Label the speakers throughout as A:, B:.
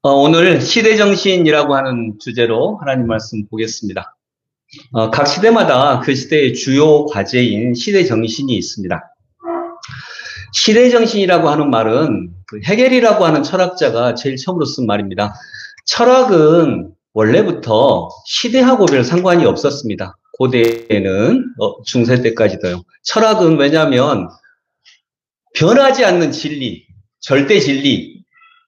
A: 오늘 시대정신이라고 하는 주제로 하나님 말씀 보겠습니다. 각 시대마다 그 시대의 주요 과제인 시대정신이 있습니다. 시대정신이라고 하는 말은 헤겔이라고 하는 철학자가 제일 처음으로 쓴 말입니다. 철학은 원래부터 시대하고 별 상관이 없었습니다. 고대에는 중세 때까지도요. 철학은 왜냐하면 변하지 않는 진리, 절대 진리,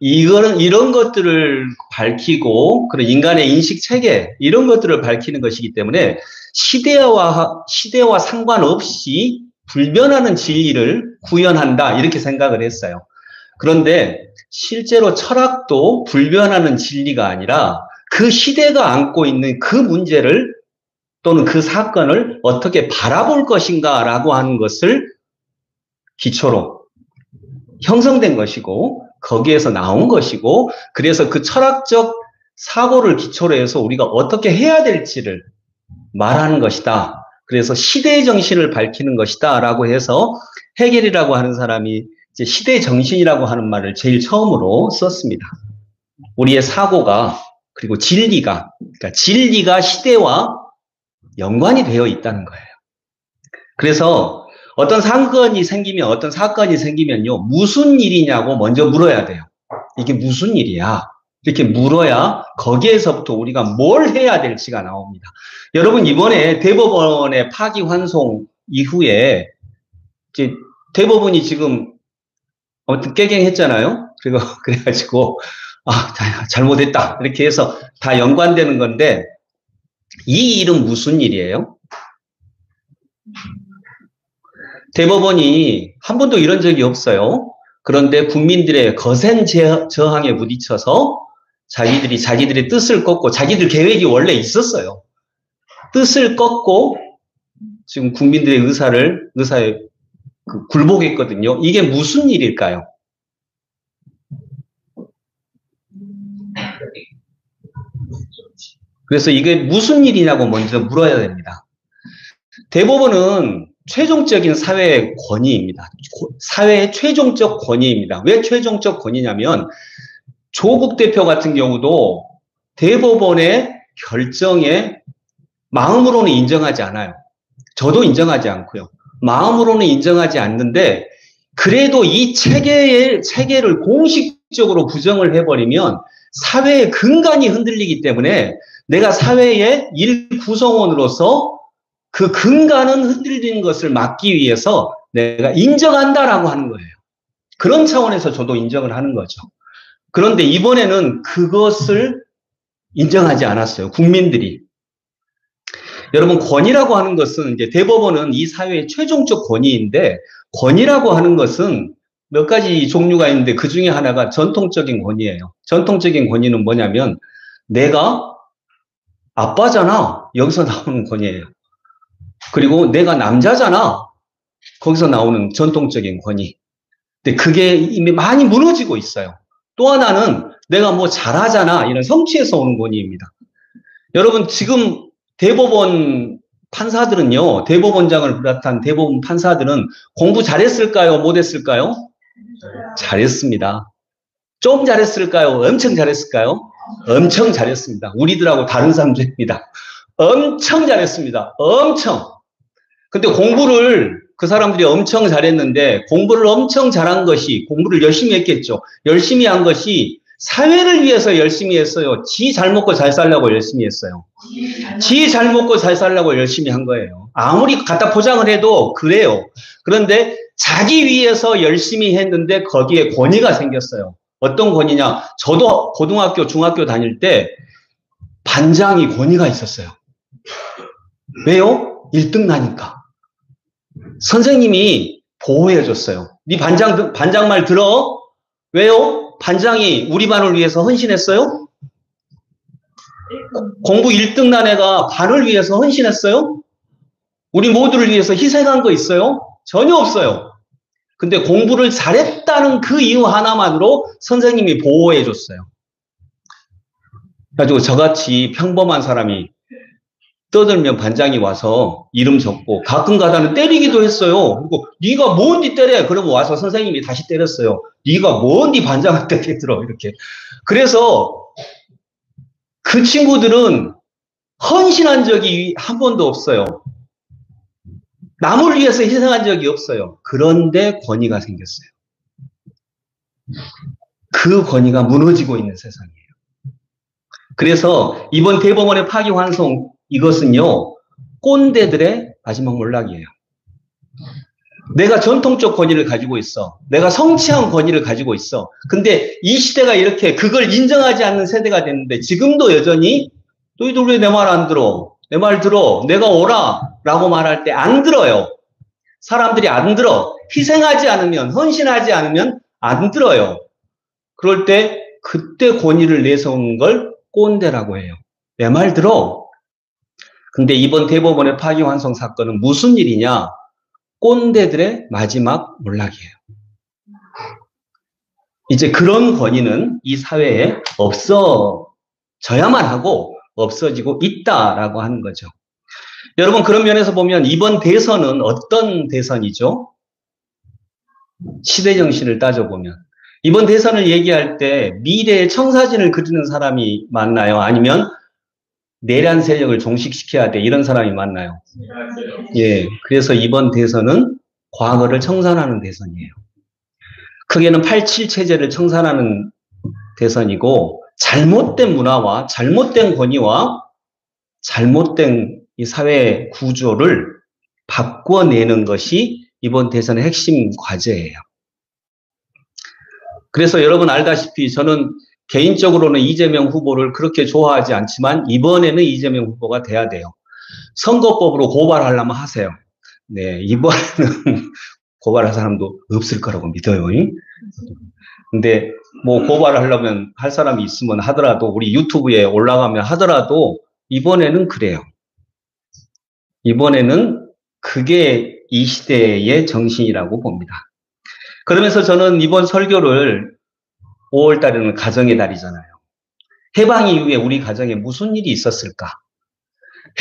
A: 이런 것들을 밝히고, 그런 인간의 인식 체계, 이런 것들을 밝히는 것이기 때문에, 시대와 상관없이 불변하는 진리를 구현한다, 이렇게 생각을 했어요. 그런데, 실제로 철학도 불변하는 진리가 아니라, 그 시대가 안고 있는 그 문제를, 또는 그 사건을 어떻게 바라볼 것인가라고 하는 것을 기초로 형성된 것이고, 거기에서 나온 것이고, 그래서 그 철학적 사고를 기초로 해서 우리가 어떻게 해야 될지를 말하는 것이다. 그래서 시대의 정신을 밝히는 것이다. 라고 해서 헤겔이라고 하는 사람이 이제 시대의 정신이라고 하는 말을 제일 처음으로 썼습니다. 우리의 사고가, 그리고 진리가, 그러니까 진리가 시대와 연관이 되어 있다는 거예요. 그래서 어떤 사건이 생기면요, 무슨 일이냐고 먼저 물어야 돼요. 이게 무슨 일이야? 이렇게 물어야 거기에서부터 우리가 뭘 해야 될지가 나옵니다. 여러분, 이번에 대법원의 파기환송 이후에, 이제 대법원이 지금 아무튼 깨갱했잖아요? 그래가지고, 잘못했다. 이렇게 해서 다 연관되는 건데, 이 일은 무슨 일이에요? 대법원이 한 번도 이런 적이 없어요. 그런데 국민들의 거센 저항에 부딪혀서 자기들의 뜻을 꺾고, 자기들 계획이 원래 있었어요. 뜻을 꺾고 지금 국민들의 의사에 굴복했거든요. 이게 무슨 일일까요? 그래서 이게 무슨 일이냐고 먼저 물어야 됩니다. 대법원은 최종적인 사회의 권위입니다. 사회의 최종적 권위입니다. 왜 최종적 권위냐면 조국 대표 같은 경우도 대법원의 결정에 마음으로는 인정하지 않아요. 저도 인정하지 않고요. 마음으로는 인정하지 않는데 그래도 이 체계를 공식적으로 부정을 해버리면 사회의 근간이 흔들리기 때문에 내가 사회의 일구성원으로서 그 근간은 흔들리는 것을 막기 위해서 내가 인정한다라고 하는 거예요. 그런 차원에서 저도 인정을 하는 거죠. 그런데 이번에는 그것을 인정하지 않았어요. 국민들이. 여러분, 권위라고 하는 것은 이제 대법원은 이 사회의 최종적 권위인데 권위라고 하는 것은 몇 가지 종류가 있는데 그 중에 하나가 전통적인 권위예요. 전통적인 권위는 뭐냐면 내가 아빠잖아. 여기서 나오는 권위예요. 그리고 내가 남자잖아. 거기서 나오는 전통적인 권위. 근데 그게 이미 많이 무너지고 있어요. 또 하나는 내가 뭐 잘하잖아. 이런 성취에서 오는 권위입니다. 여러분, 지금 대법원 판사들은요, 대법원장을 비롯한 대법원 판사들은 공부 잘했을까요? 못했을까요? 잘했습니다. 좀 잘했을까요? 엄청 잘했을까요? 엄청 잘했습니다. 우리들하고 다른 사람들입니다. 엄청 잘했습니다. 엄청. 근데 그 사람들이 엄청 잘했는데 공부를 엄청 잘한 것이, 공부를 열심히 했겠죠. 열심히 한 것이 사회를 위해서 열심히 했어요. 지 잘 먹고 잘 살려고 열심히 했어요. 지 잘 먹고 잘 살려고 열심히 한 거예요. 아무리 갖다 포장을 해도 그래요. 그런데 자기 위해서 열심히 했는데 거기에 권위가 생겼어요. 어떤 권위냐? 저도 고등학교, 중학교 다닐 때 반장이 권위가 있었어요. 왜요? 1등 나니까. 선생님이 보호해줬어요. 네 반장 말 들어? 왜요? 반장이 우리 반을 위해서 헌신했어요? 공부 1등 난 애가 반을 위해서 헌신했어요? 우리 모두를 위해서 희생한 거 있어요? 전혀 없어요. 근데 공부를 잘했다는 그 이유 하나만으로 선생님이 보호해줬어요. 그래가지고 저같이 평범한 사람이 떠들면 반장이 와서 이름 적고 가끔 가다는 때리기도 했어요. 그리고 네가 뭔디 때려? 그러고 와서 선생님이 다시 때렸어요. 네가 뭔디 반장한테 때려? 이렇게. 그래서 그 친구들은 헌신한 적이 한 번도 없어요. 남을 위해서 희생한 적이 없어요. 그런데 권위가 생겼어요. 그 권위가 무너지고 있는 세상이에요. 그래서 이번 대법원의 파기환송 이것은요, 꼰대들의 마지막 몰락이에요. 내가 전통적 권위를 가지고 있어. 내가 성취한 권위를 가지고 있어. 근데 이 시대가 이렇게 그걸 인정하지 않는 세대가 됐는데 지금도 여전히 너희들 왜 내 말 안 들어? 내 말 들어. 내가 오라 라고 말할 때 안 들어요. 사람들이 안 들어. 희생하지 않으면, 헌신하지 않으면 안 들어요. 그럴 때 그때 권위를 내세운 걸 꼰대라고 해요. 내 말 들어. 근데 이번 대법원의 파기환송 사건은 무슨 일이냐? 꼰대들의 마지막 몰락이에요. 이제 그런 권위는 이 사회에 없어져야만 하고 없어지고 있다라고 하는 거죠. 여러분, 그런 면에서 보면 이번 대선은 어떤 대선이죠? 시대정신을 따져보면. 이번 대선을 얘기할 때 미래의 청사진을 그리는 사람이 맞나요? 아니면 내란 세력을 종식시켜야 돼 이런 사람이 맞나요? 예, 그래서 이번 대선은 과거를 청산하는 대선이에요. 크게는 87 체제를 청산하는 대선이고 잘못된 문화와 잘못된 권위와 잘못된 이 사회 구조를 바꿔내는 것이 이번 대선의 핵심 과제예요. 그래서 여러분 알다시피 저는 개인적으로는 이재명 후보를 그렇게 좋아하지 않지만 이번에는 이재명 후보가 돼야 돼요. 선거법으로 고발하려면 하세요. 네, 이번에는 고발할 사람도 없을 거라고 믿어요. 근데 뭐 고발하려면 할 사람이 있으면 하더라도 우리 유튜브에 올라가면 하더라도 이번에는 그래요. 이번에는 그게 이 시대의 정신이라고 봅니다. 그러면서 저는 이번 설교를 5월 달에는 가정의 달이잖아요. 해방 이후에 우리 가정에 무슨 일이 있었을까?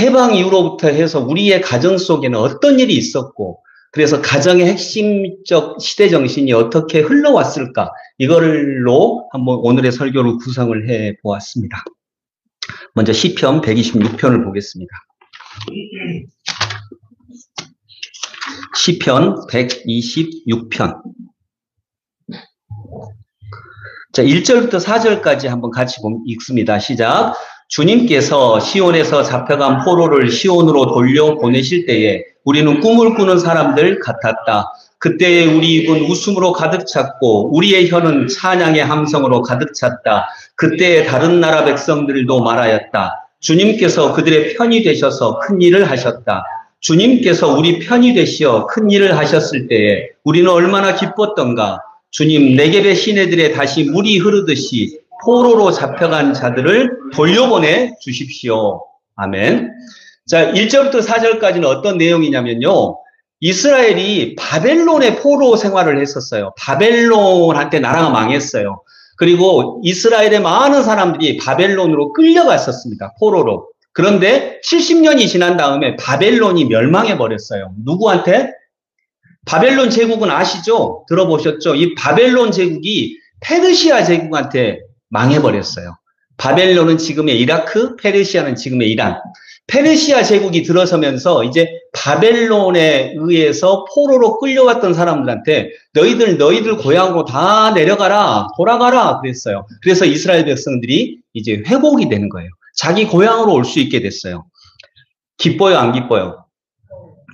A: 해방 이후로부터 해서 우리의 가정 속에는 어떤 일이 있었고 그래서 가정의 핵심적 시대 정신이 어떻게 흘러왔을까? 이걸로 한번 오늘의 설교를 구성을 해 보았습니다. 먼저 시편 126편을 보겠습니다. 시편 126편. 자, 1절부터 4절까지 한번 같이 읽습니다. 시작. 주님께서 시온에서 잡혀간 포로를 시온으로 돌려보내실 때에 우리는 꿈을 꾸는 사람들 같았다. 그때에 우리 입은 웃음으로 가득 찼고 우리의 혀는 찬양의 함성으로 가득 찼다. 그때에 다른 나라 백성들도 말하였다. 주님께서 그들의 편이 되셔서 큰 일을 하셨다. 주님께서 우리 편이 되시어 큰 일을 하셨을 때에 우리는 얼마나 기뻤던가. 주님, 네겝의 시내들에 다시 물이 흐르듯이 포로로 잡혀간 자들을 돌려보내 주십시오. 아멘. 자, 1절부터 4절까지는 어떤 내용이냐면요. 이스라엘이 바벨론의 포로 생활을 했었어요. 바벨론한테 나라가 망했어요. 그리고 이스라엘의 많은 사람들이 바벨론으로 끌려갔었습니다. 포로로. 그런데 70년이 지난 다음에 바벨론이 멸망해 버렸어요. 누구한테? 바벨론 제국은 아시죠? 들어보셨죠? 이 바벨론 제국이 페르시아 제국한테 망해버렸어요. 바벨론은 지금의 이라크, 페르시아는 지금의 이란. 페르시아 제국이 들어서면서 이제 바벨론에 의해서 포로로 끌려왔던 사람들한테 너희들 고향으로 다 내려가라, 돌아가라 그랬어요. 그래서 이스라엘 백성들이 이제 회복이 되는 거예요. 자기 고향으로 올 수 있게 됐어요. 기뻐요, 안 기뻐요?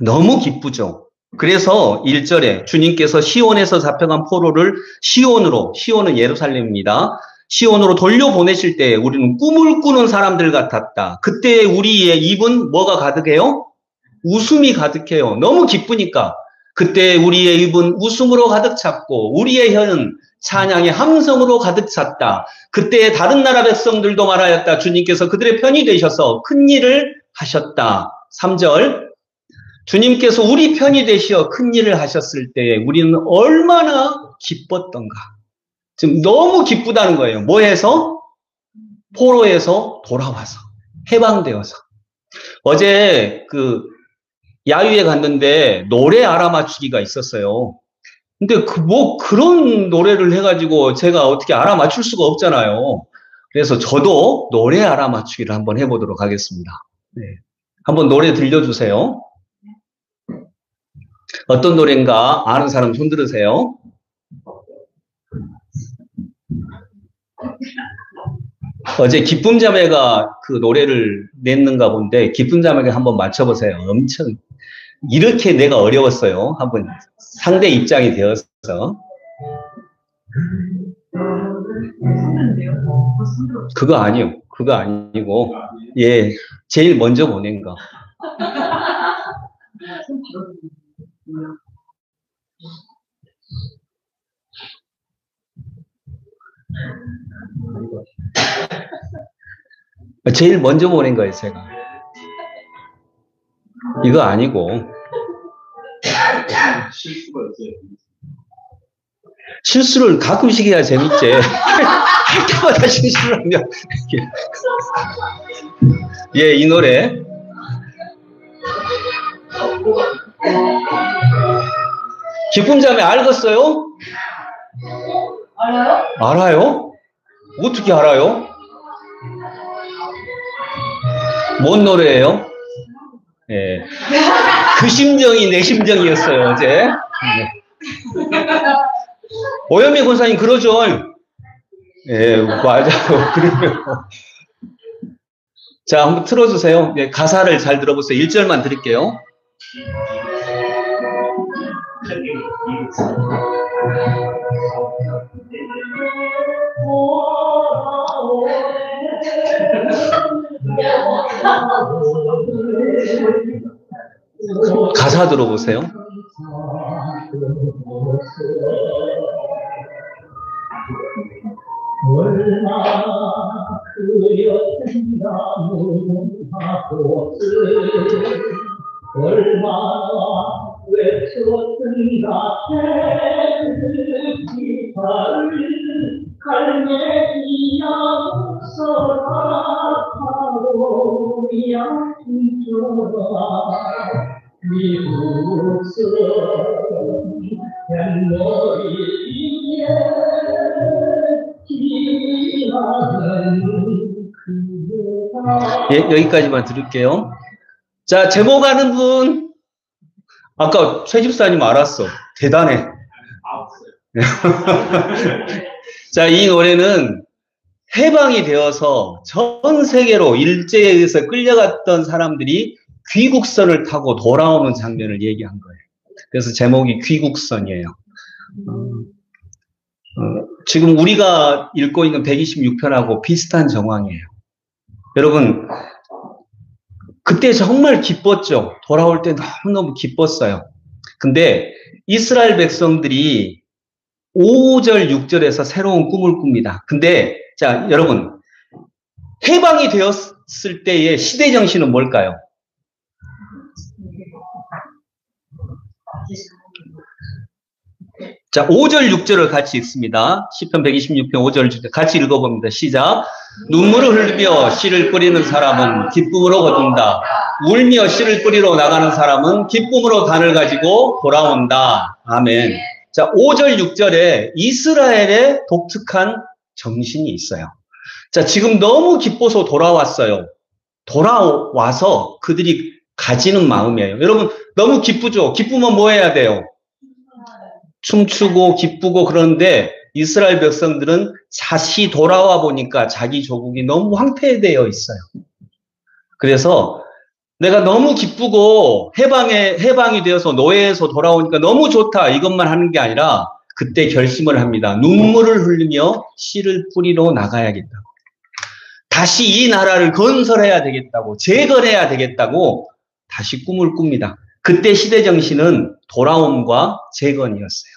A: 너무 기쁘죠. 그래서 1절에 주님께서 시온에서 잡혀간 포로를 시온은 예루살렘입니다. 시온으로 돌려보내실 때 우리는 꿈을 꾸는 사람들 같았다. 그때 우리의 입은 뭐가 가득해요? 웃음이 가득해요. 너무 기쁘니까. 그때 우리의 입은 웃음으로 가득 찼고 우리의 혀는 찬양의 함성으로 가득 찼다. 그때 다른 나라 백성들도 말하였다. 주님께서 그들의 편이 되셔서 큰 일을 하셨다. 3절 주님께서 우리 편이 되시어 큰 일을 하셨을 때 우리는 얼마나 기뻤던가. 지금 너무 기쁘다는 거예요. 뭐해서? 포로에서 돌아와서 해방되어서. 어제 야유회 갔는데 노래 알아맞추기가 있었어요. 근데 그런 노래를 해가지고 제가 어떻게 알아맞출 수가 없잖아요. 그래서 저도 노래 알아맞추기를 한번 해보도록 하겠습니다. 네. 한번 노래 들려주세요. 어떤 노래인가 아는 사람 손 들으세요. 어제 기쁨자매가 그 노래를 냈는가 본데 기쁨자매가 한번 맞춰보세요. 엄청 이렇게 내가 어려웠어요. 한번 상대 입장이 되어서. 그거 아니요. 그거 아니고 예 제일 먼저 보낸 거. 제일 먼저 보낸 거예요, 제가. 이거 아니고. 실수를 가끔씩 해야 재밌지. 할 때마다 실수를 하면. 예, 이 노래. 기쁨자매 알겠어요?
B: 알아요?
A: 알아요? 어떻게 알아요? 뭔 노래예요? 예. 그 심정이 내 심정이었어요, 어제. 네. 오현미 권사님 그러죠? 예, 맞아요. 그러면. 자, 한번 틀어주세요. 네, 가사를 잘 들어보세요. 1절만 드릴게요. 가사 들어보세요.
B: 얼마나 외쳤던가 기타를 갈매기야 서라하고 양조라 미국선 뱃머리 위에 기나는 그대가
A: 예, 여기까지만 들을게요. 자, 제목 아는 분. 아까 최 집사님 알았어. 대단해. 자, 이 노래는 해방이 되어서 전 세계로 일제에 의해서 끌려갔던 사람들이 귀국선을 타고 돌아오는 장면을 얘기한 거예요. 그래서 제목이 귀국선이에요. 지금 우리가 읽고 있는 126편하고 비슷한 정황이에요. 여러분, 그때 정말 기뻤죠. 돌아올 때 너무너무 기뻤어요. 근데 이스라엘 백성들이 5절, 6절에서 새로운 꿈을 꿉니다. 근데 자, 여러분, 해방이 되었을 때의 시대 정신은 뭘까요? 자, 5절, 6절을 같이 읽습니다. 시편 126편 5절, 6절 같이 읽어봅니다. 시작. 눈물을 흘리며 씨를 뿌리는 사람은 기쁨으로 거둔다. 울며 씨를 뿌리러 나가는 사람은 기쁨으로 단을 가지고 돌아온다. 아멘. 자, 5절, 6절에 이스라엘의 독특한 정신이 있어요. 자, 지금 너무 기뻐서 돌아왔어요. 돌아와서 그들이 가지는 마음이에요. 여러분, 너무 기쁘죠? 기쁘면 뭐 해야 돼요? 춤추고 기쁘고. 그런데 이스라엘 백성들은 다시 돌아와 보니까 자기 조국이 너무 황폐되어 있어요. 그래서 내가 너무 기쁘고 해방이 되어서 노예에서 돌아오니까 너무 좋다 이것만 하는 게 아니라 그때 결심을 합니다. 눈물을 흘리며 씨를 뿌리러 나가야겠다고. 다시 이 나라를 건설해야 되겠다고, 재건해야 되겠다고 다시 꿈을 꿉니다. 그때 시대 정신은 돌아옴과 재건이었어요.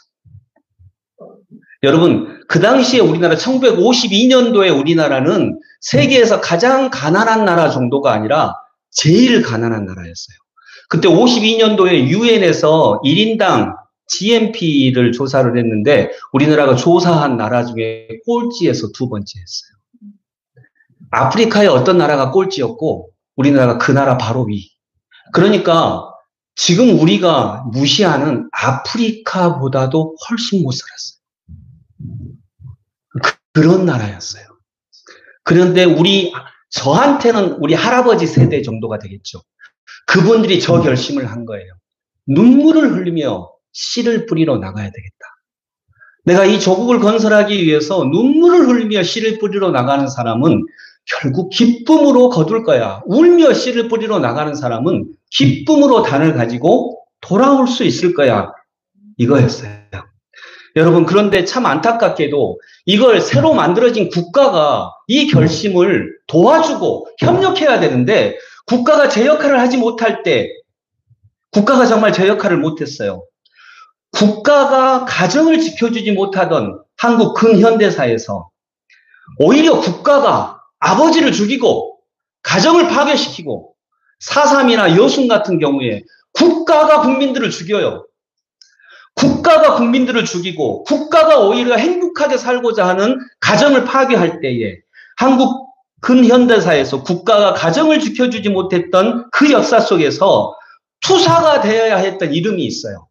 A: 여러분, 그 당시에 우리나라 1952년도에 우리나라는 세계에서 가장 가난한 나라 정도가 아니라 제일 가난한 나라였어요. 그때 52년도에 유엔에서 1인당 GNP를 조사를 했는데 우리나라가 조사한 나라 중에 꼴찌에서 두 번째였어요. 아프리카의 어떤 나라가 꼴찌였고 우리나라가 그 나라 바로 위. 그러니까 지금 우리가 무시하는 아프리카보다도 훨씬 못 살았어요. 그런 나라였어요. 그런데 저한테는 우리 할아버지 세대 정도가 되겠죠. 그분들이 저 결심을 한 거예요. 눈물을 흘리며 씨를 뿌리러 나가야 되겠다. 내가 이 조국을 건설하기 위해서 눈물을 흘리며 씨를 뿌리러 나가는 사람은 결국 기쁨으로 거둘 거야. 울며 씨를 뿌리러 나가는 사람은 기쁨으로 단을 가지고 돌아올 수 있을 거야. 이거였어요. 여러분, 그런데 참 안타깝게도 이걸 새로 만들어진 국가가 이 결심을 도와주고 협력해야 되는데 국가가 제 역할을 하지 못할 때 국가가 정말 제 역할을 못했어요. 국가가 가정을 지켜주지 못하던 한국 근현대사에서 오히려 국가가 아버지를 죽이고 가정을 파괴시키고 4.3이나 여순 같은 경우에 국가가 국민들을 죽여요. 국가가 국민들을 죽이고 국가가 오히려 행복하게 살고자 하는 가정을 파괴할 때에 한국 근현대사에서 국가가 가정을 지켜주지 못했던 그 역사 속에서 투사가 되어야 했던 이름이 있어요.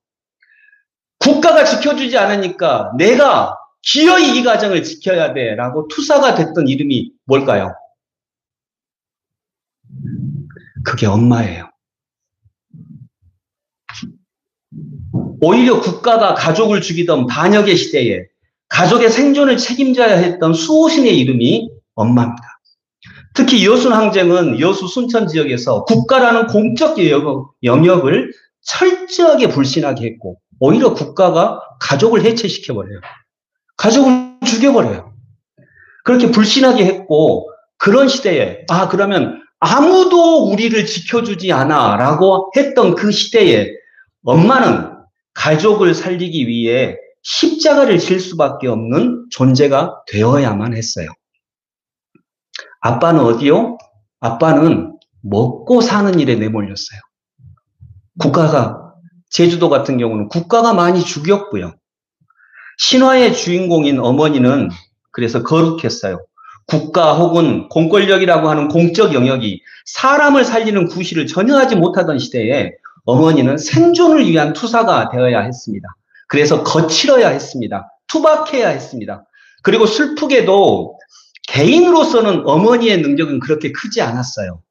A: 국가가 지켜주지 않으니까 내가 기어이 이 가정을 지켜야 돼라고 투사가 됐던 이름이 뭘까요? 그게 엄마예요. 오히려 국가가 가족을 죽이던 반역의 시대에 가족의 생존을 책임져야 했던 수호신의 이름이 엄마입니다. 특히 여순 항쟁은 여수 순천 지역에서 국가라는 공적 영역을 철저하게 불신하게 했고 오히려 국가가 가족을 해체시켜버려요. 가족을 죽여버려요. 그렇게 불신하게 했고 그런 시대에 그러면 아무도 우리를 지켜주지 않아 라고 했던 그 시대에 엄마는 가족을 살리기 위해 십자가를 질 수밖에 없는 존재가 되어야만 했어요. 아빠는 어디요? 아빠는 먹고 사는 일에 내몰렸어요. 국가가, 제주도 같은 경우는 국가가 많이 죽였고요. 신화의 주인공인 어머니는 그래서 거룩했어요. 국가 혹은 공권력이라고 하는 공적 영역이 사람을 살리는 구실을 전혀 하지 못하던 시대에 어머니는 생존을 위한 투사가 되어야 했습니다. 그래서 거칠어야 했습니다. 투박해야 했습니다. 그리고 슬프게도 개인으로서는 어머니의 능력은 그렇게 크지 않았어요.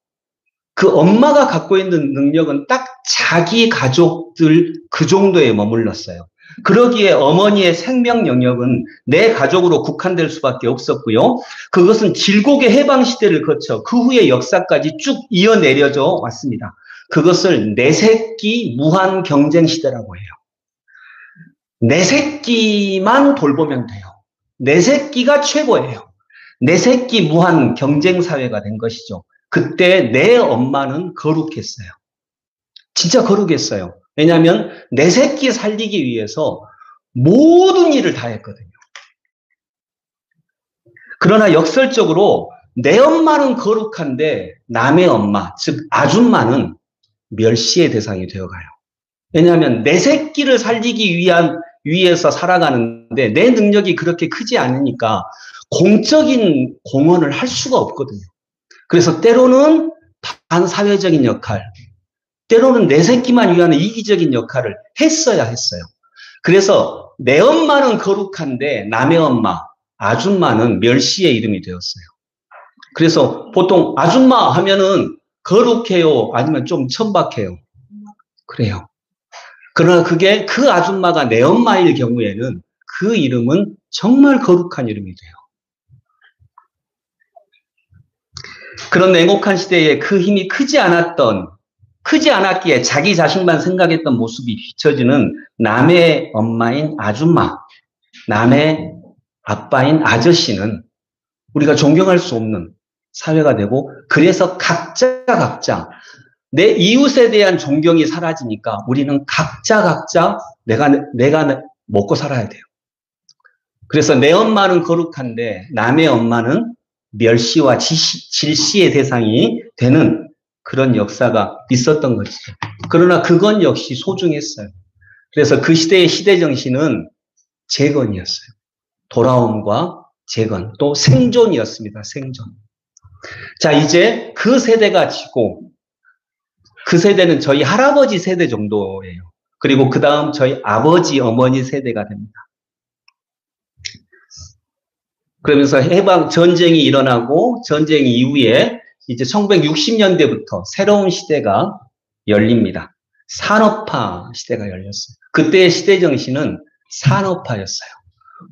A: 그 엄마가 갖고 있는 능력은 딱 자기 가족들 그 정도에 머물렀어요. 그러기에 어머니의 생명 영역은 내 가족으로 국한될 수밖에 없었고요. 그것은 질곡의 해방 시대를 거쳐 그 후의 역사까지 쭉 이어내려져 왔습니다. 그것을 내 새끼 무한 경쟁 시대라고 해요. 내 새끼만 돌보면 돼요. 내 새끼가 최고예요. 내 새끼 무한 경쟁 사회가 된 것이죠. 그때 내 엄마는 거룩했어요. 진짜 거룩했어요. 왜냐하면 내 새끼 살리기 위해서 모든 일을 다 했거든요. 그러나 역설적으로 내 엄마는 거룩한데 남의 엄마, 즉 아줌마는 멸시의 대상이 되어가요. 왜냐하면 내 새끼를 살리기 위해서 살아가는데 내 능력이 그렇게 크지 않으니까 공적인 공헌을 할 수가 없거든요. 그래서 때로는 반사회적인 역할, 때로는 내 새끼만 위하는 이기적인 역할을 했어야 했어요. 그래서 내 엄마는 거룩한데 남의 엄마, 아줌마는 멸시의 이름이 되었어요. 그래서 보통 아줌마 하면은 거룩해요? 아니면 좀 천박해요? 그래요. 그러나 그게 그 아줌마가 내 엄마일 경우에는 그 이름은 정말 거룩한 이름이 돼요. 그런 냉혹한 시대에 그 힘이 크지 않았기에 자기 자신만 생각했던 모습이 비춰지는 남의 엄마인 아줌마, 남의 아빠인 아저씨는 우리가 존경할 수 없는 사회가 되고, 그래서 각자 내 이웃에 대한 존경이 사라지니까 우리는 각자 내가 먹고 살아야 돼요. 그래서 내 엄마는 거룩한데 남의 엄마는 멸시와 질시의 대상이 되는 그런 역사가 있었던 것이죠. 그러나 그건 역시 소중했어요. 그래서 그 시대의 시대정신은 재건이었어요. 돌아옴과 재건, 또 생존이었습니다. 생존. 자, 이제 그 세대가 지고, 그 세대는 저희 할아버지 세대 정도예요. 그리고 그 다음 저희 아버지, 어머니 세대가 됩니다. 그러면서 전쟁이 일어나고, 전쟁 이후에 이제 1960년대부터 새로운 시대가 열립니다. 산업화 시대가 열렸어요. 그때의 시대 정신은 산업화였어요.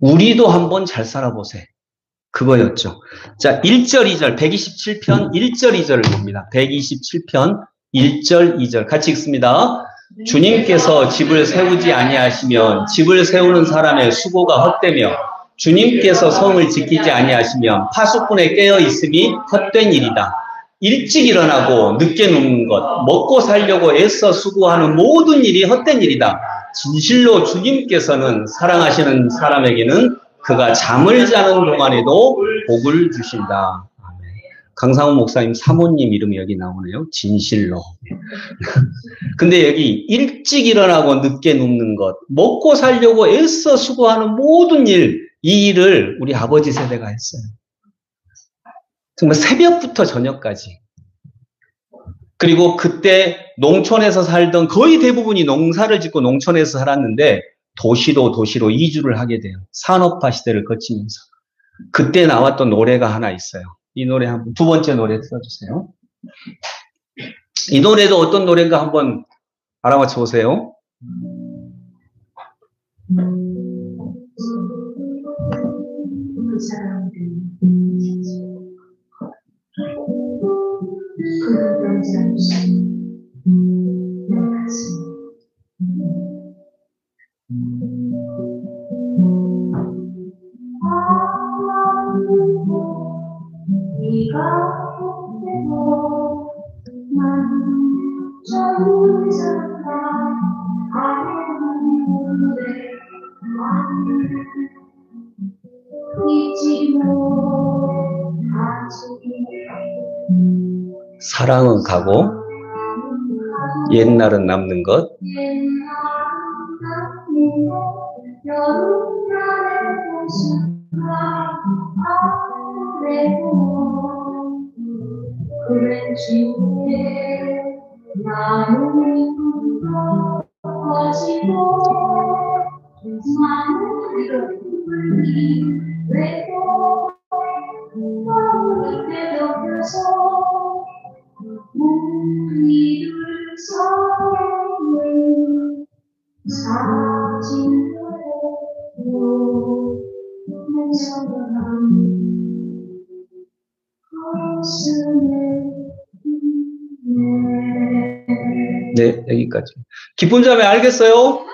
A: 우리도 한번 잘 살아보세요. 그거였죠. 자, 1절, 2절, 127편 1절, 2절을 봅니다. 127편 1절, 2절 같이 읽습니다. 주님께서 집을 세우지 아니하시면 집을 세우는 사람의 수고가 헛되며 주님께서 성을 지키지 아니하시면 파수꾼에 깨어 있음이 헛된 일이다. 일찍 일어나고 늦게 눕는 것, 먹고 살려고 애써 수고하는 모든 일이 헛된 일이다. 진실로 주님께서는 사랑하시는 사람에게는 그가 잠을 자는 동안에도 복을 주신다. 강상훈 목사님 사모님 이름이 여기 나오네요. 진실로. 근데 여기 일찍 일어나고 늦게 눕는 것, 먹고 살려고 애써 수고하는 모든 일, 이 일을 우리 아버지 세대가 했어요. 정말 새벽부터 저녁까지. 그리고 그때 농촌에서 살던 거의 대부분이 농사를 짓고 농촌에서 살았는데 도시로 이주를 하게 돼요. 산업화 시대를 거치면서. 그때 나왔던 노래가 하나 있어요. 이 노래 두 번째 노래 틀어주세요. 이 노래도 어떤 노래인가 한번 알아맞혀 보세요.
B: 그 사람들 그런 잠시 내 가슴 네가 없대도 난 저기 있었다 아는데 잊지 못하지
A: 사랑은 가고 옛날은 남는 것. 네, 여기까지. 기쁜 자매 알겠어요?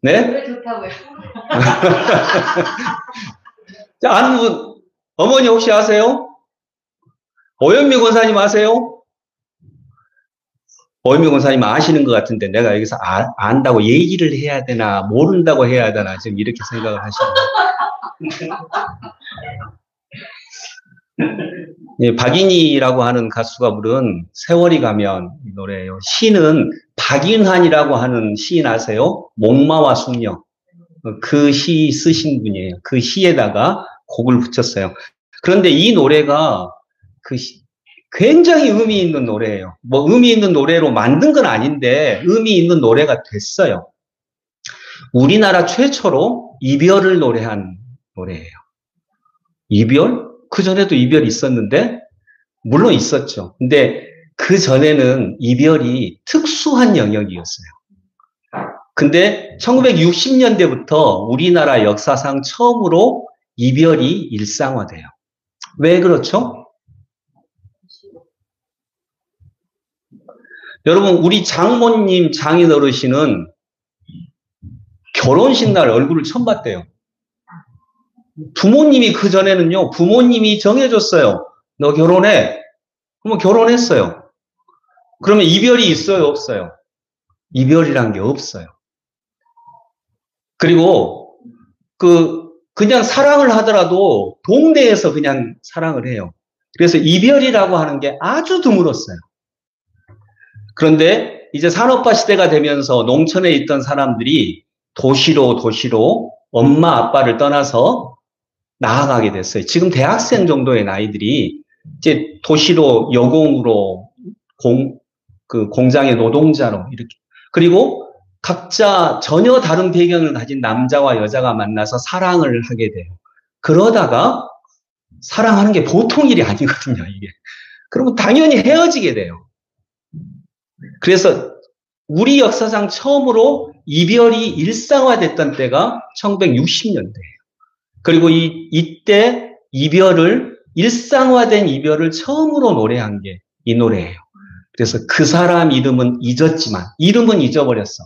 A: 네?
C: 노래 좋다고요.
A: 자, 아는 분, 어머니 혹시 아세요? 오현미 권사님 아세요? 오현미 권사님 아시는 것 같은데 내가 여기서 안다고 얘기를 해야 되나 모른다고 해야 되나 지금 이렇게 생각을 하시네요. 예, 박인희라고 하는 가수가 부른 세월이 가면 이 노래예요. 시는 박인환이라고 하는 시인 아세요? 목마와 숙녀. 그 시 쓰신 분이에요. 그 시에다가 곡을 붙였어요. 그런데 이 노래가 굉장히 의미 있는 노래예요. 뭐 의미 있는 노래로 만든 건 아닌데 의미 있는 노래가 됐어요. 우리나라 최초로 이별을 노래한 노래예요. 이별? 그 전에도 이별이 있었는데 물론 있었죠. 근데 그 전에는 이별이 특수한 영역이었어요. 근데 1960년대부터 우리나라 역사상 처음으로 이별이 일상화돼요. 왜 그렇죠? 여러분, 우리 장모님, 장인 어르신은 결혼식 날 얼굴을 처음 봤대요. 부모님이 그 전에는요, 부모님이 정해줬어요. 너 결혼해. 그러면 결혼했어요. 그러면 이별이 있어요, 없어요? 이별이란 게 없어요. 그리고 그냥 사랑을 하더라도 동네에서 그냥 사랑을 해요. 그래서 이별이라고 하는 게 아주 드물었어요. 그런데 이제 산업화 시대가 되면서 농촌에 있던 사람들이 도시로 엄마 아빠를 떠나서 나아가게 됐어요. 지금 대학생 정도의 나이들이 이제 도시로 여공으로 그 공장의 노동자로 이렇게, 그리고 각자 전혀 다른 배경을 가진 남자와 여자가 만나서 사랑을 하게 돼요. 그러다가 사랑하는 게 보통 일이 아니거든요, 이게. 그러면 당연히 헤어지게 돼요. 그래서 우리 역사상 처음으로 이별이 일상화됐던 때가 1960년대예요. 그리고 이때 일상화된 이별을 처음으로 노래한 게 이 노래예요. 그래서 그 사람 이름은 잊어버렸어.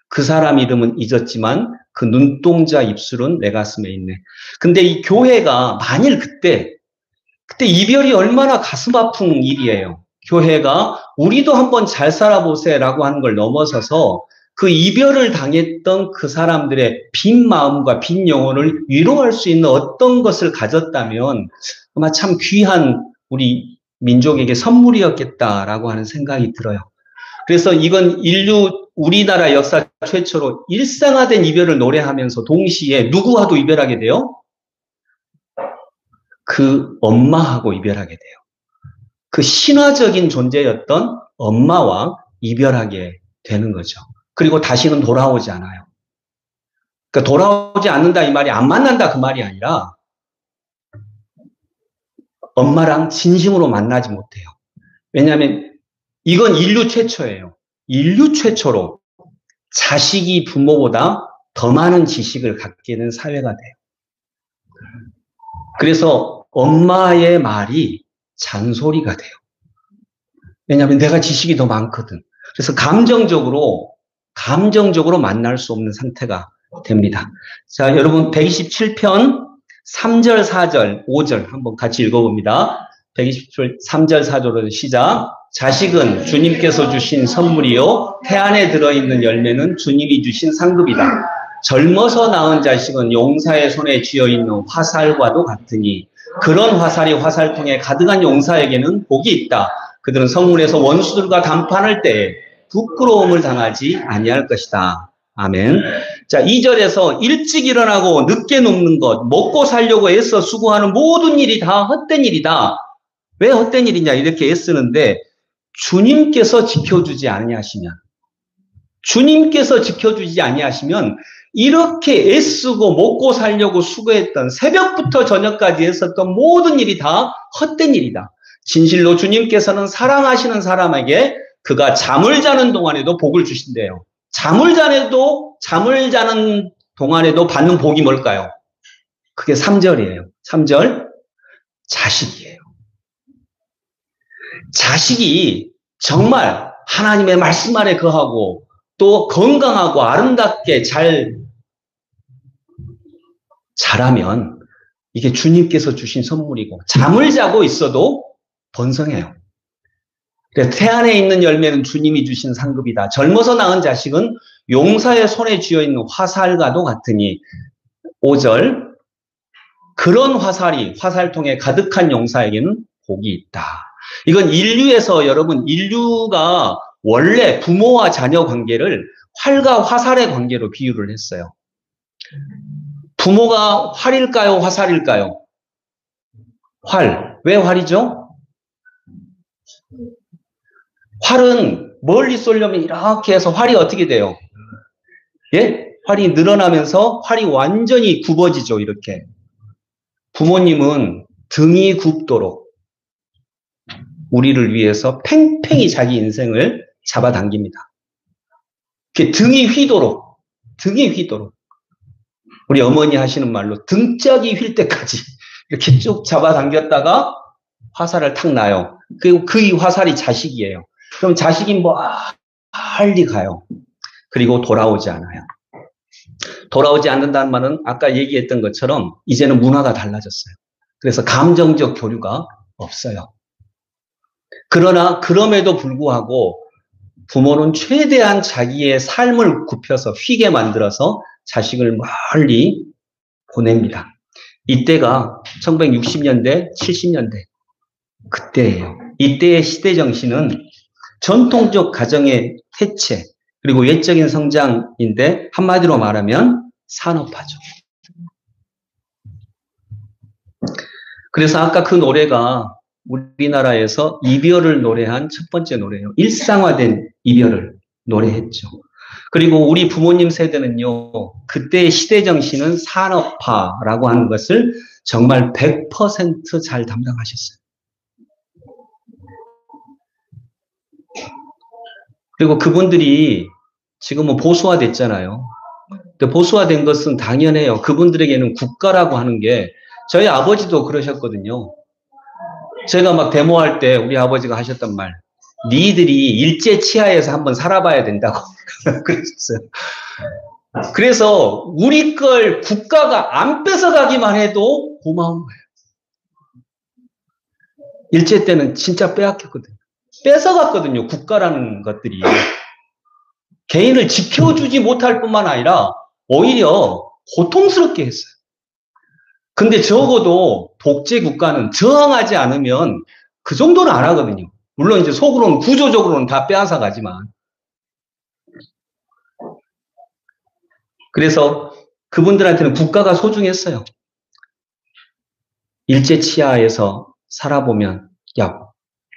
A: 그 사람 이름은 잊었지만 그 눈동자 입술은 내 가슴에 있네. 근데 이 교회가 만일 그때 이별이 얼마나 가슴 아픈 일이에요. 교회가 우리도 한번 잘 살아보세요라고 하는 걸 넘어서서 그 이별을 당했던 그 사람들의 빈 마음과 빈 영혼을 위로할 수 있는 어떤 것을 가졌다면 아마 참 귀한 우리 민족에게 선물이었겠다라고 하는 생각이 들어요. 그래서 이건 우리나라 역사 최초로 일상화된 이별을 노래하면서 동시에 누구와도 이별하게 돼요? 그 엄마하고 이별하게 돼요. 그 신화적인 존재였던 엄마와 이별하게 되는 거죠. 그리고 다시는 돌아오지 않아요. 그러니까 돌아오지 않는다 이 말이 안 만난다 그 말이 아니라 엄마랑 진심으로 만나지 못해요. 왜냐하면 이건 인류 최초예요. 인류 최초로 자식이 부모보다 더 많은 지식을 갖게 된 사회가 돼요. 그래서 엄마의 말이 잔소리가 돼요. 왜냐하면 내가 지식이 더 많거든. 그래서 감정적으로 만날 수 없는 상태가 됩니다. 자, 여러분 127편 3절, 4절, 5절 한번 같이 읽어봅니다. 127편 3절, 4절로 시작. 자식은 주님께서 주신 선물이요 태 안에 들어있는 열매는 주님이 주신 상급이다. 젊어서 낳은 자식은 용사의 손에 쥐어있는 화살과도 같으니 그런 화살이 화살통에 가득한 용사에게는 복이 있다. 그들은 성문에서 원수들과 담판할 때에 부끄러움을 당하지 아니할 것이다. 아멘. 자, 2절에서 일찍 일어나고 늦게 눕는 것, 먹고 살려고 애써 수고하는 모든 일이 다 헛된 일이다. 왜 헛된 일이냐 이렇게 애쓰는데 주님께서 지켜주지 아니하시면 이렇게 애쓰고 먹고 살려고 수고했던 새벽부터 저녁까지 했었던 모든 일이 다 헛된 일이다. 진실로 주님께서는 사랑하시는 사람에게 그가 잠을 자는 동안에도 복을 주신대요. 잠을 자는 동안에도 받는 복이 뭘까요? 그게 3절이에요. 3절. 자식이에요. 자식이 정말 하나님의 말씀 안에 거하고 또 건강하고 아름답게 자라면 이게 주님께서 주신 선물이고 잠을 자고 있어도 번성해요. 태 안에 있는 열매는 주님이 주신 상급이다. 젊어서 낳은 자식은 용사의 손에 쥐어있는 화살과도 같으니 5절 그런 화살이 화살통에 가득한 용사에게는 복이 있다. 이건 여러분 인류가 원래 부모와 자녀 관계를 활과 화살의 관계로 비유를 했어요. 부모가 활일까요? 화살일까요? 활. 왜 활이죠? 활은 멀리 쏘려면 이렇게 해서 활이 어떻게 돼요? 예? 활이 늘어나면서 활이 완전히 굽어지죠, 이렇게. 부모님은 등이 굽도록 우리를 위해서 팽팽히 자기 인생을 잡아당깁니다. 등이 휘도록. 우리 어머니 하시는 말로 등짝이 휠 때까지 이렇게 쭉 잡아당겼다가 화살을 탁 놔요. 그리고 그 화살이 자식이에요. 그럼 자식이 멀리 가요. 그리고 돌아오지 않아요. 돌아오지 않는다는 말은 아까 얘기했던 것처럼 이제는 문화가 달라졌어요. 그래서 감정적 교류가 없어요. 그러나 그럼에도 불구하고 부모는 최대한 자기의 삶을 굽혀서 휘게 만들어서 자식을 멀리 보냅니다. 이때가 1960년대, 70년대 그때예요. 이때의 시대 정신은 전통적 가정의 해체 그리고 외적인 성장인데 한마디로 말하면 산업화죠. 그래서 아까 그 노래가 우리나라에서 이별을 노래한 첫 번째 노래예요. 일상화된 이별을 노래했죠. 그리고 우리 부모님 세대는요, 그때의 시대 정신은 산업화라고 하는 것을 정말 100% 잘 담당하셨어요. 그리고 그분들이 지금은 보수화됐잖아요. 근데 보수화된 것은 당연해요. 그분들에게는 국가라고 하는 게, 저희 아버지도 그러셨거든요. 제가 막 데모할 때 우리 아버지가 하셨던 말, 니들이 일제 치하에서 한번 살아봐야 된다고 그랬었어요. 그래서 우리 걸 국가가 안 뺏어가기만 해도 고마운 거예요. 일제 때는 진짜 빼앗겼거든요. 뺏어갔거든요. 국가라는 것들이. 개인을 지켜주지 못할 뿐만 아니라 오히려 고통스럽게 했어요. 근데 적어도 독재 국가는 저항하지 않으면 그 정도는 안 하거든요. 물론 이제 속으로는 구조적으로는 다 빼앗아 가지만. 그래서 그분들한테는 국가가 소중했어요. 일제 치하에서 살아보면, 야,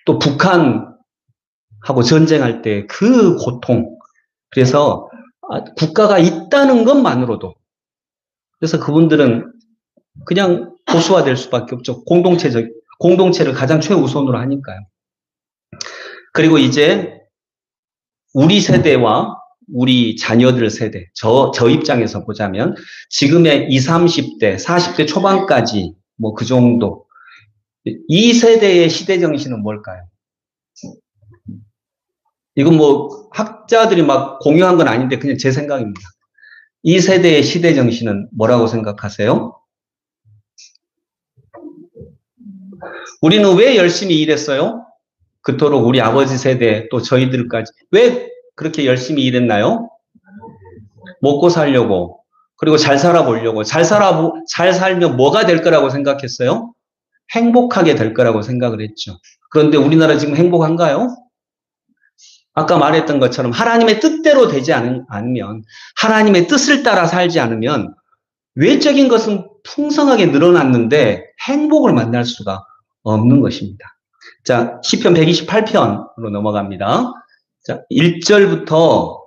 A: 또 북한하고 전쟁할 때 그 고통. 그래서 국가가 있다는 것만으로도. 그래서 그분들은 그냥 보수화될 수밖에 없죠. 공동체를 가장 최우선으로 하니까요. 그리고 이제 우리 세대와 우리 자녀들 세대, 저 입장에서 보자면 지금의 20, 30대, 40대 초반까지 뭐 그 정도. 이 세대의 시대 정신은 뭘까요? 이건 뭐 학자들이 막 공유한 건 아닌데 그냥 제 생각입니다. 이 세대의 시대 정신은 뭐라고 생각하세요? 우리는 왜 열심히 일했어요? 그토록 우리 아버지 세대 또 저희들까지 왜 그렇게 열심히 일했나요? 먹고 살려고, 그리고 잘 살아보려고. 잘 살면 뭐가 될 거라고 생각했어요? 행복하게 될 거라고 생각을 했죠. 그런데 우리나라 지금 행복한가요? 아까 말했던 것처럼 하나님의 뜻대로 되지 않으면, 하나님의 뜻을 따라 살지 않으면 외적인 것은 풍성하게 늘어났는데 행복을 만날 수가 없는 것입니다. 자, 시편 128편으로 넘어갑니다. 자, 1절부터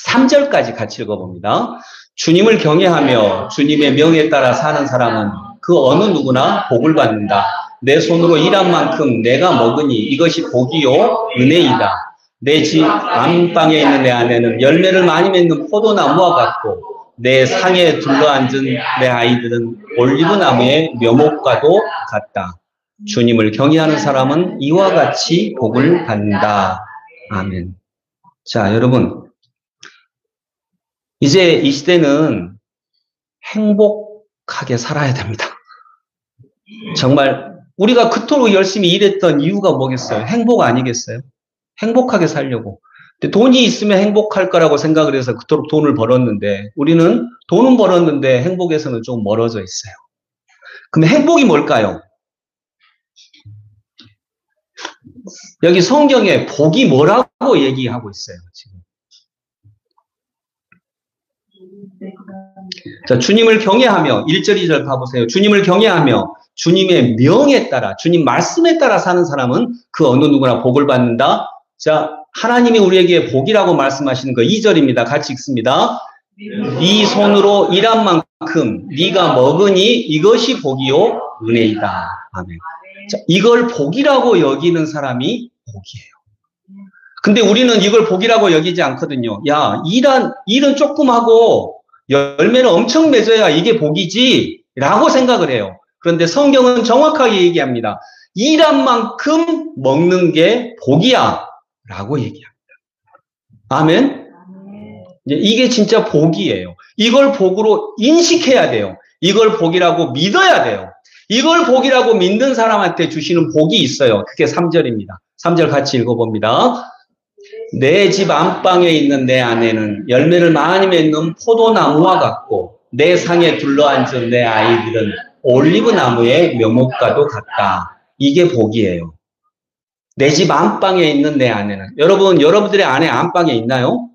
A: 3절까지 같이 읽어봅니다. 주님을 경외하며 주님의 명에 따라 사는 사람은 그 어느 누구나 복을 받는다. 내 손으로 일한 만큼 내가 먹으니 이것이 복이요 은혜이다. 내 집 안방에 있는 내 아내는 열매를 많이 맺는 포도나무와 같고 내 상에 둘러앉은 내 아이들은 올리브나무의 묘목과도 같다. 주님을 경외하는 사람은 이와 같이 복을 받는다. 아멘. 자, 여러분, 이제 이 시대는 행복하게 살아야 됩니다. 정말 우리가 그토록 열심히 일했던 이유가 뭐겠어요? 행복 아니겠어요? 행복하게 살려고. 근데 돈이 있으면 행복할 거라고 생각을 해서 그토록 돈을 벌었는데, 우리는 돈은 벌었는데 행복에서는 좀 멀어져 있어요. 그럼 행복이 뭘까요? 여기 성경에 복이 뭐라고 얘기하고 있어요, 지금. 자, 주님을 경외하며, 1절, 2절 가보세요. 주님을 경외하며, 주님의 명에 따라, 주님 말씀에 따라 사는 사람은 그 어느 누구나 복을 받는다. 자, 하나님이 우리에게 복이라고 말씀하시는 거 2절입니다. 같이 읽습니다. 네 손으로 일한 만큼 네가 먹으니 이것이 복이요 은혜이다. 아멘. 자, 이걸 복이라고 여기는 사람이 복이에요. 근데 우리는 이걸 복이라고 여기지 않거든요. 야, 일은 조금 하고 열매를 엄청 맺어야 이게 복이지 라고 생각을 해요. 그런데 성경은 정확하게 얘기합니다. 일한 만큼 먹는 게 복이야 라고 얘기합니다. 아멘. 이게 진짜 복이에요. 이걸 복으로 인식해야 돼요. 이걸 복이라고 믿어야 돼요. 이걸 복이라고 믿는 사람한테 주시는 복이 있어요. 그게 3절입니다. 3절 같이 읽어봅니다. 내 집 안방에 있는 내 아내는 열매를 많이 맺는 포도나무와 같고 내 상에 둘러앉은 내 아이들은 올리브나무의 묘목과도 같다. 이게 복이에요. 내 집 안방에 있는 내 아내는. 여러분들의 아내 안방에 있나요?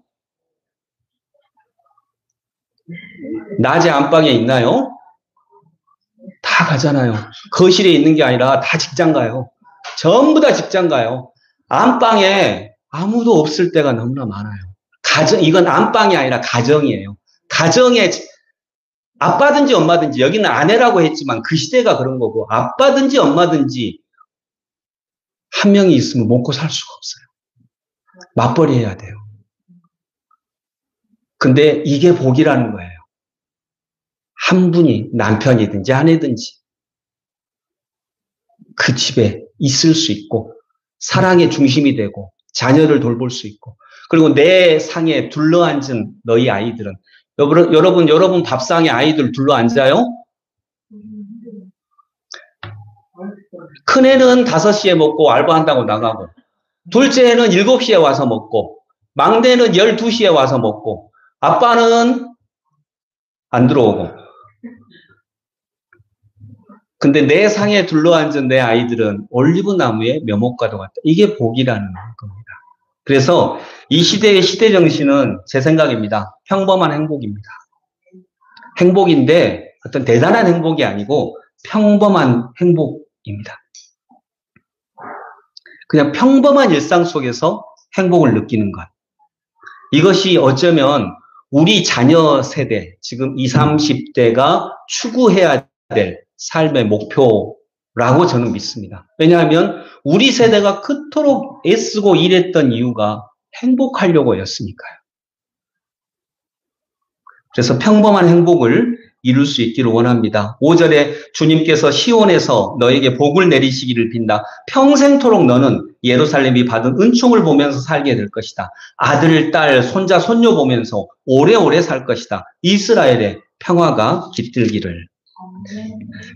A: 낮에 안방에 있나요? 다 가잖아요. 거실에 있는 게 아니라 다 직장 가요. 전부 다 직장 가요. 안방에 아무도 없을 때가 너무나 많아요. 이건 안방이 아니라 가정이에요. 가정에 아빠든지 엄마든지, 여기는 아내라고 했지만 그 시대가 그런 거고, 아빠든지 엄마든지 한 명이 있으면 먹고 살 수가 없어요. 맞벌이 해야 돼요. 근데 이게 복이라는 거예요. 한 분이 남편이든지 아내든지 그 집에 있을 수 있고, 사랑의 중심이 되고, 자녀를 돌볼 수 있고, 그리고 내 상에 둘러앉은 너희 아이들은, 여러분 밥상에 아이들 둘러앉아요? 큰애는 5시에 먹고 알바한다고 나가고, 둘째는 7시에 와서 먹고, 막내는 12시에 와서 먹고, 아빠는 안 들어오고. 근데 내 상에 둘러앉은 내 아이들은 올리브 나무에 묘목과도 같다. 이게 복이라는 겁니다. 그래서 이 시대의 시대 정신은 제 생각입니다. 평범한 행복입니다. 행복인데 어떤 대단한 행복이 아니고 평범한 행복입니다. 그냥 평범한 일상 속에서 행복을 느끼는 것. 이것이 어쩌면 우리 자녀 세대, 지금 20, 30대가 추구해야 될 삶의 목표라고 저는 믿습니다. 왜냐하면 우리 세대가 그토록 애쓰고 일했던 이유가 행복하려고였으니까요. 그래서 평범한 행복을 이룰 수 있기를 원합니다. 5절에 주님께서 시온에서 너에게 복을 내리시기를 빈다. 평생토록 너는 예루살렘이 받은 은총을 보면서 살게 될 것이다. 아들, 딸, 손자, 손녀 보면서 오래오래 살 것이다. 이스라엘의 평화가 깃들기를.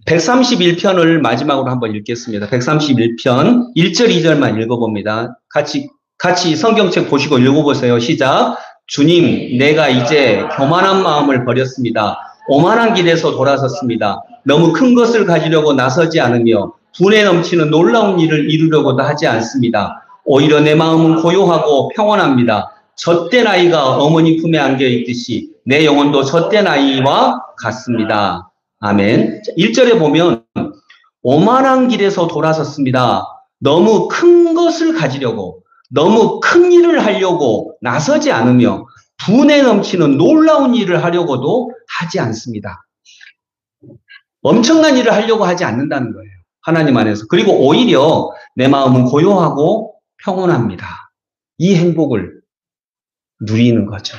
A: 131편을 마지막으로 한번 읽겠습니다. 131편 1절, 2절만 읽어봅니다. 같이 성경책 보시고 읽어보세요. 시작. 주님, 내가 이제 교만한 마음을 버렸습니다. 오만한 길에서 돌아섰습니다. 너무 큰 것을 가지려고 나서지 않으며 분에 넘치는 놀라운 일을 이루려고도 하지 않습니다. 오히려 내 마음은 고요하고 평온합니다. 젖된 아이가 어머니 품에 안겨 있듯이 내 영혼도 젖된 아이와 같습니다. 아멘. 1절에 보면 오만한 길에서 돌아섰습니다. 너무 큰 것을 가지려고, 너무 큰 일을 하려고 나서지 않으며 분에 넘치는 놀라운 일을 하려고도 하지 않습니다. 엄청난 일을 하려고 하지 않는다는 거예요. 하나님 안에서. 그리고 오히려 내 마음은 고요하고 평온합니다. 이 행복을 누리는 거죠.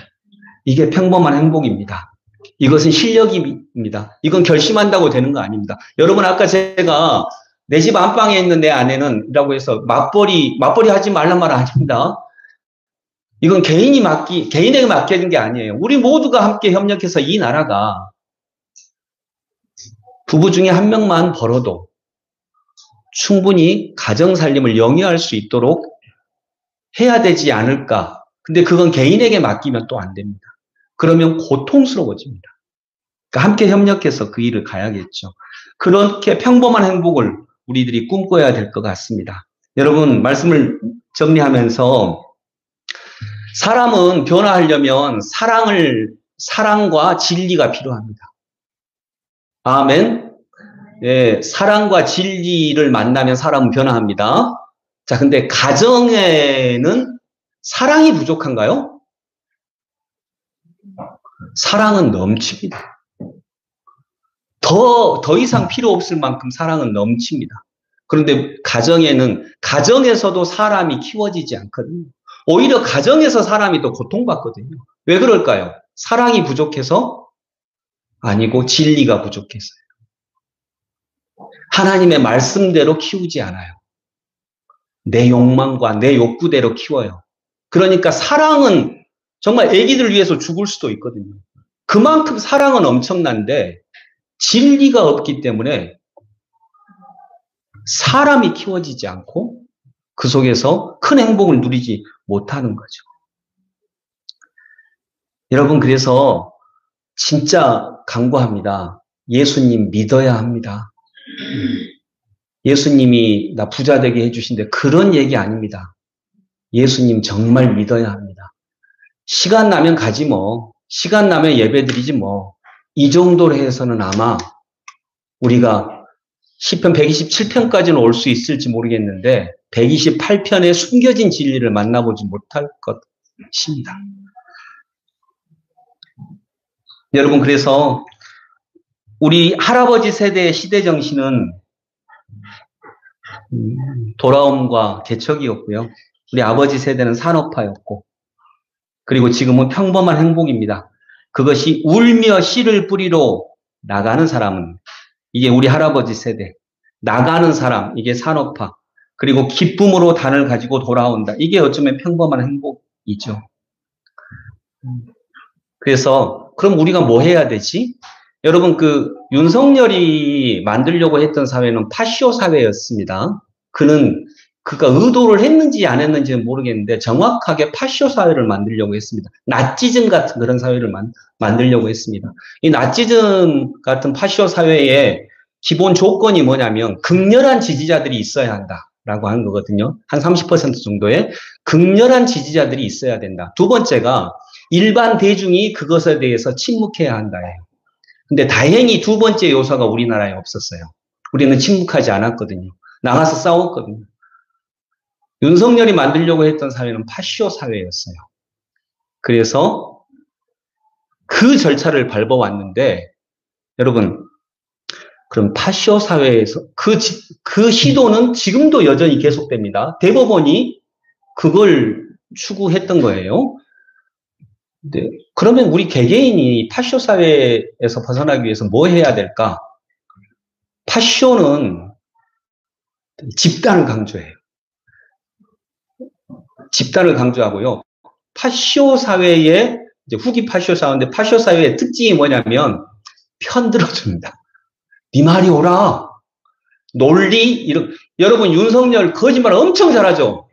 A: 이게 평범한 행복입니다. 이것은 실력입니다. 이건 결심한다고 되는 거 아닙니다. 여러분, 아까 제가 내 집 안방에 있는 내 아내는 이라고 해서 맞벌이 하지 말란 말 아닙니다. 이건 개인에게 맡겨진 게 아니에요. 우리 모두가 함께 협력해서 이 나라가 부부 중에 한 명만 벌어도 충분히 가정 살림을 영위할 수 있도록 해야 되지 않을까. 근데 그건 개인에게 맡기면 또 안 됩니다. 그러면 고통스러워집니다. 그러니까 함께 협력해서 그 일을 가야겠죠. 그렇게 평범한 행복을 우리들이 꿈꿔야 될 것 같습니다. 여러분, 말씀을 정리하면서 사람은 변화하려면 사랑과 진리가 필요합니다. 아멘. 예, 사랑과 진리를 만나면 사람은 변화합니다. 자, 근데 가정에는 사랑이 부족한가요? 사랑은 넘칩니다. 더 이상 필요 없을 만큼 사랑은 넘칩니다. 그런데 가정에서도 사람이 키워지지 않거든요. 오히려 가정에서 사람이 더 고통받거든요. 왜 그럴까요? 사랑이 부족해서? 아니고 진리가 부족해서요. 하나님의 말씀대로 키우지 않아요. 내 욕망과 내 욕구대로 키워요. 그러니까 사랑은 정말 아기들 위해서 죽을 수도 있거든요. 그만큼 사랑은 엄청난데 진리가 없기 때문에 사람이 키워지지 않고 그 속에서 큰 행복을 누리지 못하는 거죠. 여러분, 그래서 진짜 강구합니다. 예수님 믿어야 합니다. 예수님이 나 부자 되게 해주신데 그런 얘기 아닙니다. 예수님 정말 믿어야 합니다. 시간 나면 가지 뭐. 시간 나면 예배 드리지 뭐. 이 정도로 해서는 아마 우리가 시편 127편까지는 올 수 있을지 모르겠는데 128편의 숨겨진 진리를 만나보지 못할 것입니다. 여러분, 그래서 우리 할아버지 세대의 시대 정신은 돌아옴과 개척이었고요. 우리 아버지 세대는 산업화였고, 그리고 지금은 평범한 행복입니다. 그것이 울며 씨를 뿌리러 나가는 사람은, 이게 우리 할아버지 세대. 나가는 사람, 이게 산업화. 그리고 기쁨으로 단을 가지고 돌아온다. 이게 어쩌면 평범한 행복이죠. 그래서 그럼 우리가 뭐 해야 되지? 여러분, 윤석열이 만들려고 했던 사회는 파쇼 사회였습니다. 그가 의도를 했는지 안 했는지는 모르겠는데 정확하게 파쇼 사회를 만들려고 했습니다. 나치즘 같은 그런 사회를 만들려고 했습니다. 이 나치즘 같은 파쇼 사회의 기본 조건이 뭐냐면 극렬한 지지자들이 있어야 한다라고 하는 거거든요. 한 30% 정도의 극렬한 지지자들이 있어야 된다. 두 번째가 일반 대중이 그것에 대해서 침묵해야 한다예요. 근데 다행히 두 번째 요소가 우리나라에 없었어요. 우리는 침묵하지 않았거든요. 나가서 싸웠거든요. 윤석열이 만들려고 했던 사회는 파쇼 사회였어요. 그래서 그 절차를 밟아왔는데, 여러분, 그럼 파쇼 사회에서 그 시도는 지금도 여전히 계속됩니다. 대법원이 그걸 추구했던 거예요. 네. 그러면 우리 개개인이 파쇼 사회에서 벗어나기 위해서 뭐 해야 될까? 파쇼는 집단을 강조해요. 집단을 강조하고요. 파쇼 사회의, 이제 후기 파쇼 사회인데, 파쇼 사회의 특징이 뭐냐면 편들어줍니다. 네 말이 옳아. 논리, 여러분, 윤석열 거짓말 엄청 잘하죠?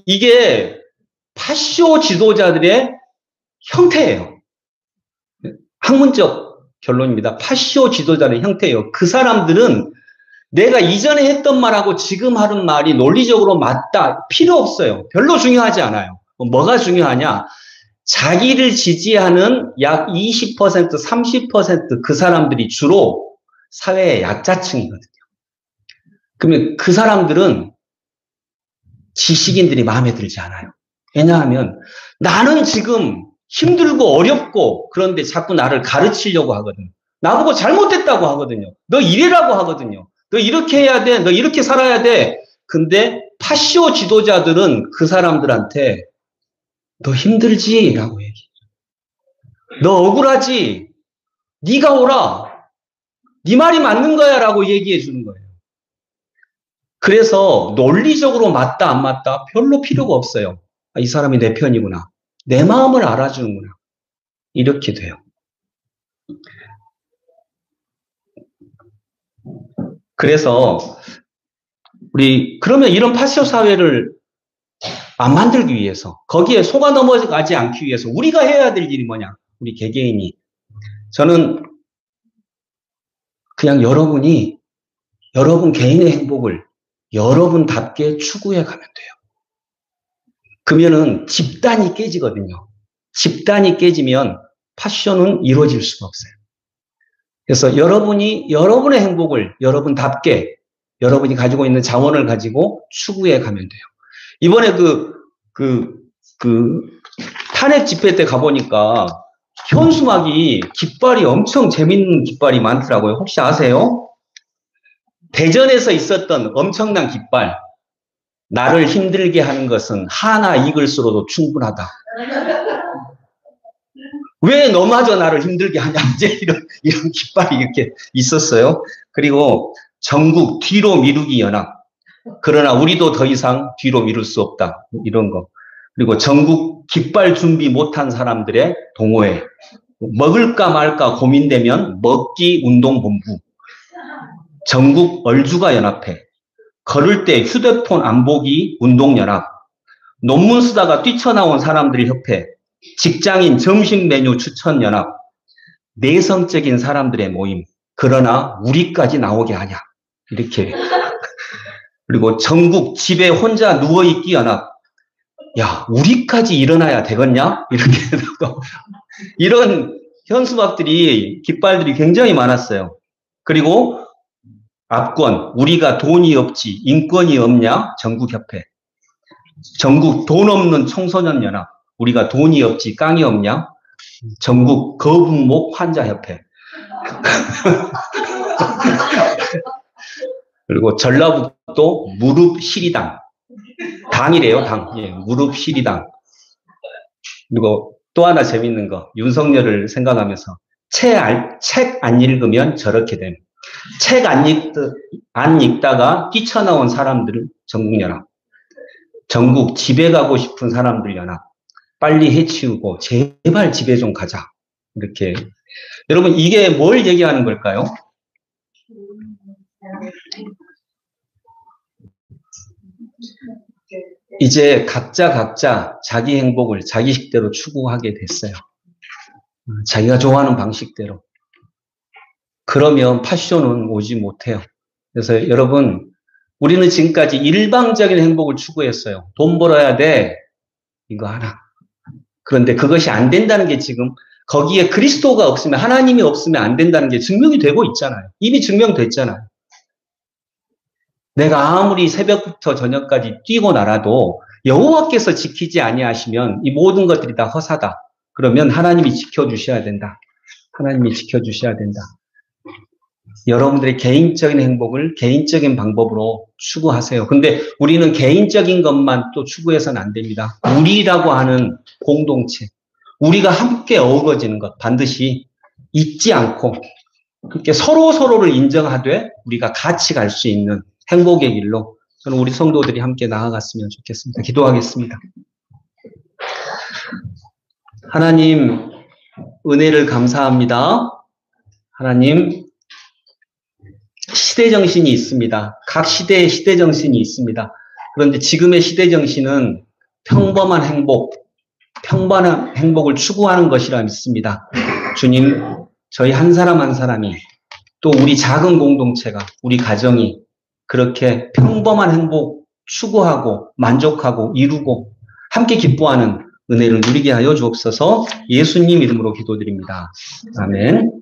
A: 이게 파쇼 지도자들의 형태예요. 학문적 결론입니다. 파쇼 지도자의 형태예요. 그 사람들은 내가 이전에 했던 말하고 지금 하는 말이 논리적으로 맞다. 필요 없어요. 별로 중요하지 않아요. 뭐가 중요하냐? 자기를 지지하는 약 20%, 30% 그 사람들이 주로 사회의 약자층이거든요. 그러면 그 사람들은 지식인들이 마음에 들지 않아요. 왜냐하면 나는 지금 힘들고 어렵고 그런데 자꾸 나를 가르치려고 하거든요. 나보고 잘못됐다고 하거든요. 너 이래라고 하거든요. 너 이렇게 해야 돼. 너 이렇게 살아야 돼. 근데 파쇼 지도자들은 그 사람들한테 너 힘들지? 라고 얘기해요. 너 억울하지? 네가 오라. 네 말이 맞는 거야. 라고 얘기해 주는 거예요. 그래서 논리적으로 맞다 안 맞다 별로 필요가 없어요. 이 사람이 내 편이구나. 내 마음을 알아주는구나. 이렇게 돼요. 그래서 그러면 이런 파쇼 사회를 안 만들기 위해서, 거기에 속아 넘어가지 않기 위해서 우리가 해야 될 일이 뭐냐? 우리 개개인이. 저는 그냥 여러분 개인의 행복을 여러분답게 추구해 가면 돼요. 그러면은 집단이 깨지거든요. 집단이 깨지면 파쇼는 이루어질 수가 없어요. 그래서 여러분이 여러분의 행복을 여러분답게 여러분이 가지고 있는 자원을 가지고 추구해 가면 돼요. 이번에 탄핵 집회 때 가보니까 현수막이 깃발이 엄청 재밌는 깃발이 많더라고요. 혹시 아세요? 대전에서 있었던 엄청난 깃발. 나를 힘들게 하는 것은 하나 이글스로도 충분하다. 왜 너마저 나를 힘들게 하냐, 이제 이런 깃발이 이렇게 있었어요. 그리고 전국 뒤로 미루기 연합. 그러나 우리도 더 이상 뒤로 미룰 수 없다. 이런 거. 그리고 전국 깃발 준비 못한 사람들의 동호회. 먹을까 말까 고민되면 먹기 운동본부. 전국 얼주가 연합회. 걸을 때 휴대폰 안 보기 운동연합. 논문 쓰다가 뛰쳐나온 사람들 협회. 직장인 점심 메뉴 추천연합. 내성적인 사람들의 모임. 그러나 우리까지 나오게 하냐. 이렇게. 그리고 전국 집에 혼자 누워있기 연합. 야, 우리까지 일어나야 되겠냐? 이렇게. 이런 현수막들이, 깃발들이 굉장히 많았어요. 그리고 압권, 우리가 돈이 없지, 인권이 없냐? 전국협회. 전국 돈 없는 청소년 연합, 우리가 돈이 없지, 깡이 없냐? 전국 거북목 환자협회. 그리고 전라북도 무릎 시리당. 당이래요, 당. 예, 무릎 시리당. 그리고 또 하나 재밌는 거, 윤석열을 생각하면서 책 안 읽으면 저렇게 됨. 책 안 읽다가 뛰쳐나온 사람들을 전국연합. 전국 집에 가고 싶은 사람들 연합. 빨리 해치우고 제발 집에 좀 가자. 이렇게. 여러분, 이게 뭘 얘기하는 걸까요? 이제 각자 자기 행복을 자기식대로 추구하게 됐어요. 자기가 좋아하는 방식대로. 그러면 패션은 오지 못해요. 그래서 여러분, 우리는 지금까지 일방적인 행복을 추구했어요. 돈 벌어야 돼. 이거 하나. 그런데 그것이 안 된다는 게 지금 거기에 그리스도가 없으면, 하나님이 없으면 안 된다는 게 증명이 되고 있잖아요. 이미 증명됐잖아요. 내가 아무리 새벽부터 저녁까지 뛰고 날아도 여호와께서 지키지 아니하시면 이 모든 것들이 다 허사다. 그러면 하나님이 지켜주셔야 된다. 하나님이 지켜주셔야 된다. 여러분들의 개인적인 행복을 개인적인 방법으로 추구하세요. 근데 우리는 개인적인 것만 또 추구해서는 안 됩니다. 우리라고 하는 공동체, 우리가 함께 어우러지는 것 반드시 잊지 않고 그렇게 서로를 인정하되 우리가 같이 갈 수 있는 행복의 길로 저는 우리 성도들이 함께 나아갔으면 좋겠습니다. 기도하겠습니다. 하나님, 은혜를 감사합니다. 하나님, 시대정신이 있습니다. 각 시대의 시대정신이 있습니다. 그런데 지금의 시대정신은 평범한 행복을 추구하는 것이라 믿습니다. 주님, 저희 한 사람 한 사람이 또 우리 작은 공동체가, 우리 가정이 그렇게 평범한 행복 추구하고 만족하고 이루고 함께 기뻐하는 은혜를 누리게 하여 주옵소서. 예수님 이름으로 기도드립니다. 아멘.